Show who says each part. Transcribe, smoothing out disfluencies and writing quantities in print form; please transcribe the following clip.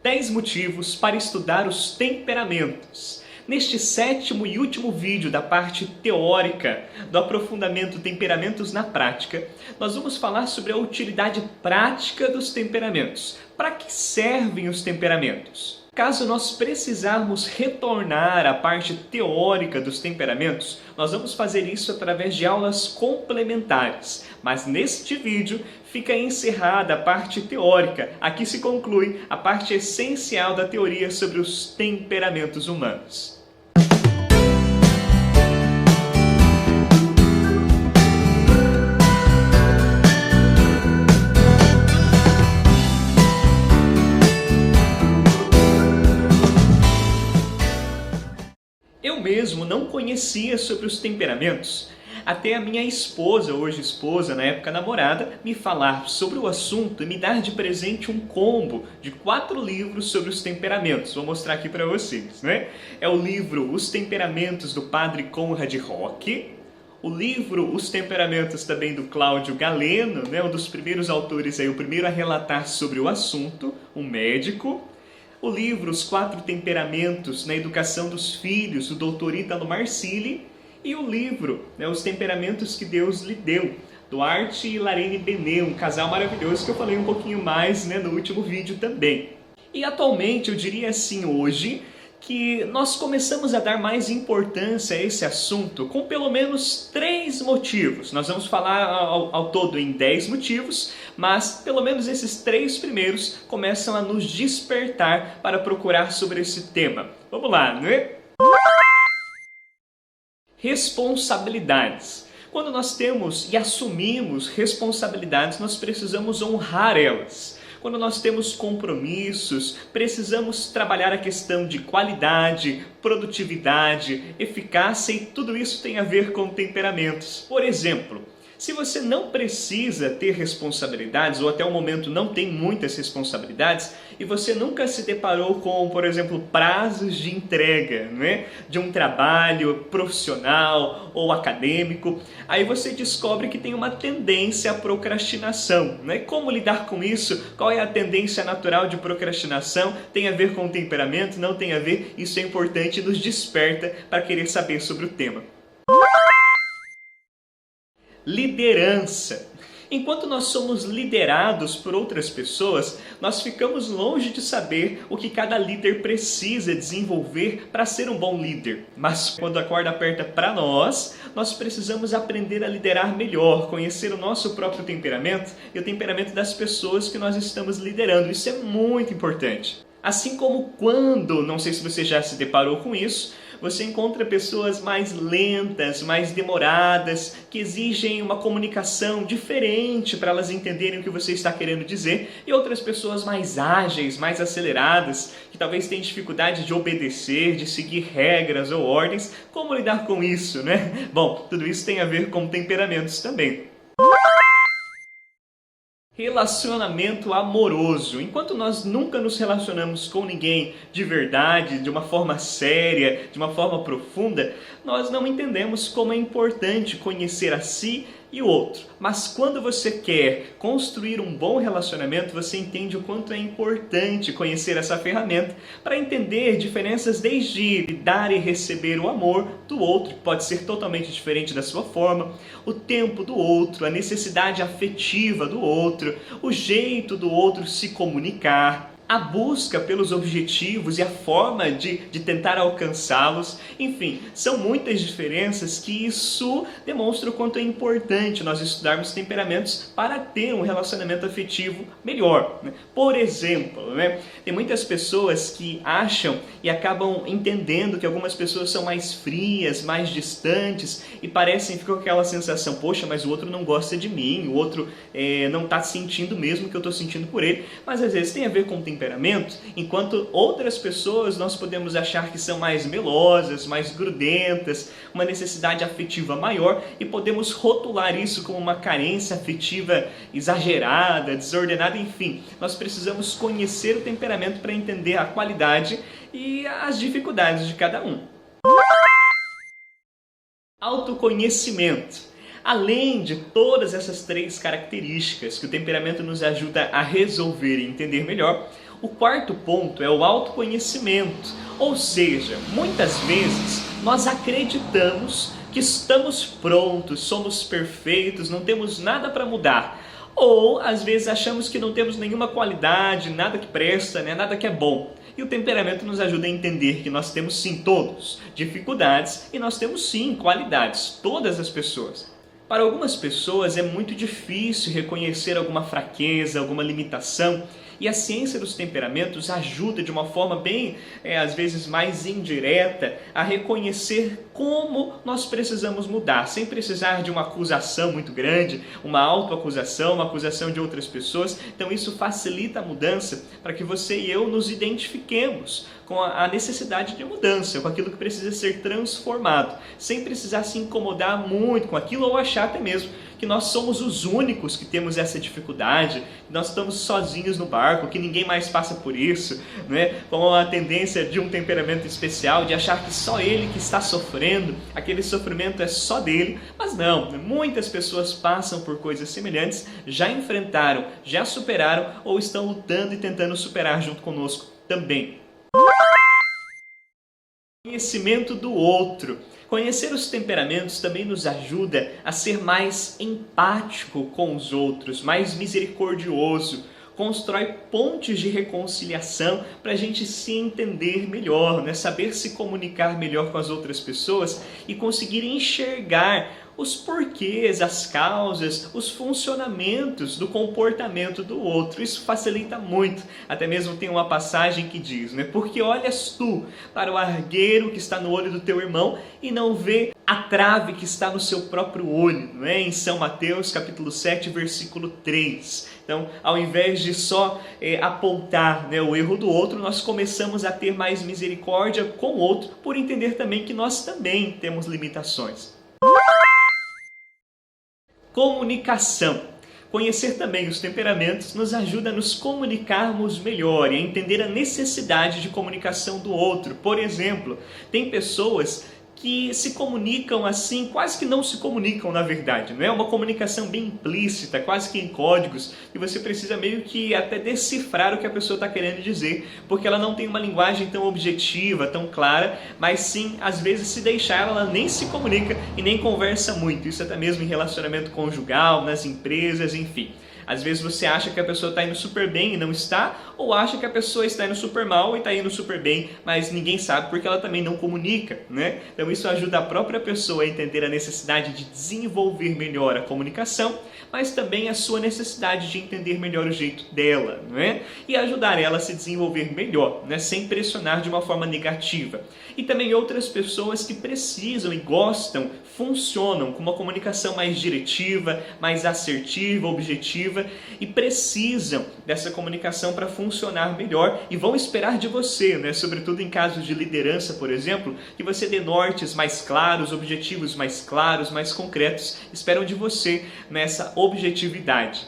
Speaker 1: 10 motivos para estudar os temperamentos. Neste sétimo e último vídeo da parte teórica do aprofundamento Temperamentos na Prática, nós vamos falar sobre a utilidade prática dos temperamentos. Para que servem os temperamentos? Caso nós precisarmos retornar à parte teórica dos temperamentos, nós vamos fazer isso através de aulas complementares. Mas neste vídeo fica encerrada a parte teórica. Aqui se conclui a parte essencial da teoria sobre os temperamentos humanos. Eu mesmo não conhecia sobre os temperamentos, até a minha esposa, hoje esposa, na época namorada, me falar sobre o assunto e me dar de presente um combo de 4 livros sobre os temperamentos. Vou mostrar aqui para vocês, né? É o livro Os Temperamentos, do Padre Conrad Roque, o livro Os Temperamentos também do Cláudio Galeno, né? Um dos primeiros autores, aí, o primeiro a relatar sobre o assunto, um médico. O livro Os 4 Temperamentos na Educação dos Filhos, do Dr. Ítalo Marcilli, e o livro, né, Os Temperamentos que Deus lhe deu, do Arte e Larene Benet, um casal maravilhoso que eu falei um pouquinho mais, né, no último vídeo também. E atualmente, eu diria assim hoje, que nós começamos a dar mais importância a esse assunto com pelo menos 3 motivos. Nós vamos falar ao todo em 10 motivos, mas pelo menos esses 3 primeiros começam a nos despertar para procurar sobre esse tema. Vamos lá, né? Responsabilidades. Quando nós temos e assumimos responsabilidades, nós precisamos honrar elas. Quando nós temos compromissos, precisamos trabalhar a questão de qualidade, produtividade, eficácia, e tudo isso tem a ver com temperamentos. Por exemplo, se você não precisa ter responsabilidades, ou até o momento não tem muitas responsabilidades, e você nunca se deparou com, por exemplo, prazos de entrega, né, de um trabalho profissional ou acadêmico, aí você descobre que tem uma tendência à procrastinação, né? Como lidar com isso? Qual é a tendência natural de procrastinação? Tem a ver com o temperamento? Não tem a ver? Isso é importante e nos desperta para querer saber sobre o tema. Liderança. Enquanto nós somos liderados por outras pessoas, nós ficamos longe de saber o que cada líder precisa desenvolver para ser um bom líder. Mas quando a corda aperta para nós, nós precisamos aprender a liderar melhor, conhecer o nosso próprio temperamento e o temperamento das pessoas que nós estamos liderando. Isso é muito importante. Assim como quando, não sei se você já se deparou com isso, você encontra pessoas mais lentas, mais demoradas, que exigem uma comunicação diferente para elas entenderem o que você está querendo dizer, e outras pessoas mais ágeis, mais aceleradas, que talvez tenham dificuldade de obedecer, de seguir regras ou ordens. Como lidar com isso, né? Bom, tudo isso tem a ver com temperamentos também. Relacionamento amoroso. Enquanto nós nunca nos relacionamos com ninguém de verdade, de uma forma séria, de uma forma profunda, nós não entendemos como é importante conhecer a si e o outro. Mas quando você quer construir um bom relacionamento, você entende o quanto é importante conhecer essa ferramenta para entender diferenças desde dar e receber o amor do outro, que pode ser totalmente diferente da sua forma, o tempo do outro, a necessidade afetiva do outro, o jeito do outro se comunicar, a busca pelos objetivos e a forma de tentar alcançá-los. Enfim, são muitas diferenças que isso demonstra o quanto é importante nós estudarmos temperamentos para ter um relacionamento afetivo melhor, né? Por exemplo, né, tem muitas pessoas que acham e acabam entendendo que algumas pessoas são mais frias, mais distantes, e parecem ficar com aquela sensação, poxa, mas o outro não gosta de mim, o outro não está sentindo mesmo o que eu estou sentindo por ele. Mas às vezes tem a ver com temperamento, enquanto outras pessoas nós podemos achar que são mais melosas, mais grudentas, uma necessidade afetiva maior, e podemos rotular isso como uma carência afetiva exagerada, desordenada. Enfim, nós precisamos conhecer o temperamento para entender a qualidade e as dificuldades de cada um. Autoconhecimento. Além de todas essas 3 características que o temperamento nos ajuda a resolver e entender melhor, O quarto ponto é o autoconhecimento, ou seja, muitas vezes nós acreditamos que estamos prontos, somos perfeitos, não temos nada para mudar. Ou às vezes achamos que não temos nenhuma qualidade, nada que presta, né? Nada que é bom. E o temperamento nos ajuda a entender que nós temos sim todos dificuldades e nós temos sim qualidades, todas as pessoas. Para algumas pessoas é muito difícil reconhecer alguma fraqueza, alguma limitação, e a ciência dos temperamentos ajuda de uma forma bem, às vezes mais indireta, a reconhecer como nós precisamos mudar, sem precisar de uma acusação muito grande, uma autoacusação, uma acusação de outras pessoas. Então isso facilita a mudança para que você e eu nos identifiquemos com a necessidade de mudança, com aquilo que precisa ser transformado, sem precisar se incomodar muito com aquilo ou achar até mesmo que nós somos os únicos que temos essa dificuldade, que nós estamos sozinhos no barco, que ninguém mais passa por isso, né? Com a tendência de um temperamento especial, de achar que só ele que está sofrendo, aquele sofrimento é só dele, mas não, muitas pessoas passam por coisas semelhantes, já enfrentaram, já superaram ou estão lutando e tentando superar junto conosco também. Conhecimento do outro. Conhecer os temperamentos também nos ajuda a ser mais empático com os outros, mais misericordioso, constrói pontes de reconciliação para a gente se entender melhor, né? Saber se comunicar melhor com as outras pessoas e conseguir enxergar os porquês, as causas, os funcionamentos do comportamento do outro. Isso facilita muito. Até mesmo tem uma passagem que diz, né? Porque olhas tu para o argueiro que está no olho do teu irmão e não vê a trave que está no seu próprio olho, não é? Em São Mateus, capítulo 7, versículo 3. Então, ao invés de só apontar, né, o erro do outro, nós começamos a ter mais misericórdia com o outro, por entender também que nós também temos limitações. Comunicação. Conhecer também os temperamentos nos ajuda a nos comunicarmos melhor e a entender a necessidade de comunicação do outro. Por exemplo, tem pessoas que se comunicam assim, quase que não se comunicam na verdade, não é? Uma comunicação bem implícita, quase que em códigos, e você precisa meio que até decifrar o que a pessoa está querendo dizer, porque ela não tem uma linguagem tão objetiva, tão clara, mas sim, às vezes, se deixar, ela nem se comunica e nem conversa muito. Isso até mesmo em relacionamento conjugal, nas empresas, enfim. Às vezes você acha que a pessoa está indo super bem e não está, ou acha que a pessoa está indo super mal e está indo super bem, mas ninguém sabe porque ela também não comunica, né? Então isso ajuda a própria pessoa a entender a necessidade de desenvolver melhor a comunicação, mas também a sua necessidade de entender melhor o jeito dela, não é? E ajudar ela a se desenvolver melhor, né? Sem pressionar de uma forma negativa. E também outras pessoas que precisam e gostam, funcionam com uma comunicação mais diretiva, mais assertiva, objetiva, e precisam dessa comunicação para funcionar melhor e vão esperar de você, né? Sobretudo em casos de liderança, por exemplo, que você dê nortes mais claros, objetivos mais claros, mais concretos, esperam de você nessa objetividade.